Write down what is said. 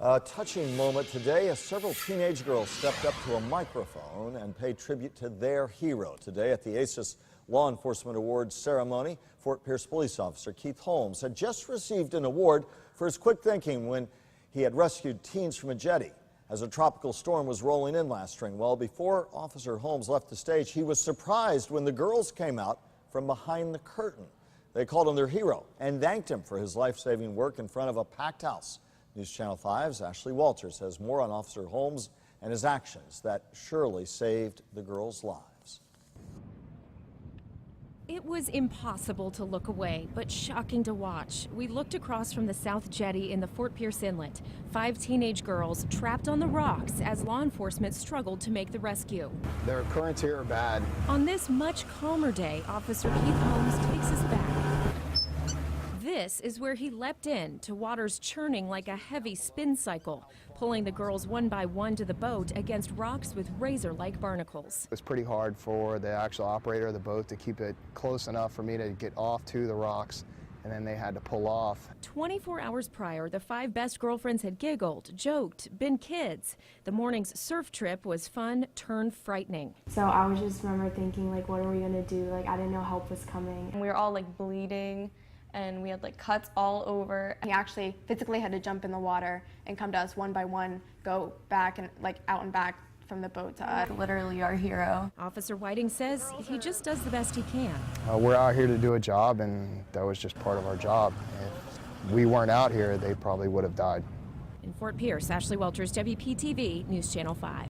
A touching moment today as several teenage girls stepped up to a microphone and paid tribute to their hero. Today at the ACES Law Enforcement Awards ceremony, Fort Pierce police officer Keith Holmes had just received an award for his quick thinking when he had rescued teens from a jetty as a tropical storm was rolling in last spring. Well, before Officer Holmes left the stage, he was surprised when the girls came out from behind the curtain. They called him their hero and thanked him for his life-saving work in front of a packed house. News Channel 5's Ashley Walters has more on Officer Holmes and his actions that surely saved the girls' lives. It was impossible to look away, but shocking to watch. We looked across from the South Jetty in the Fort Pierce Inlet. 5 teenage girls trapped on the rocks as law enforcement struggled to make the rescue. The currents here are bad. On this much calmer day, Officer Keith Holmes takes us back. This is where he leapt in to waters churning like a heavy spin cycle, pulling the girls one by one to the boat against rocks with razor-like barnacles. It was pretty hard for the actual operator of the boat to keep it close enough for me to get off to the rocks, and then they had to pull off. 24 hours prior, the 5 best girlfriends had giggled, joked, been kids. The morning's surf trip was fun turned frightening. So I was just remember thinking, like, what are we gonna do? Like, I didn't know help was coming. We were all like bleeding, and we had like cuts all over. He actually physically had to jump in the water and come to us one by one, go back and like out and back from the boat to us. Literally our hero. Officer Whiting says he just does the best he can. We're out here to do a job, and that was just part of our job. If we weren't out here, they probably would have died. In Fort Pierce, Ashley Walters, WPTV News Channel 5.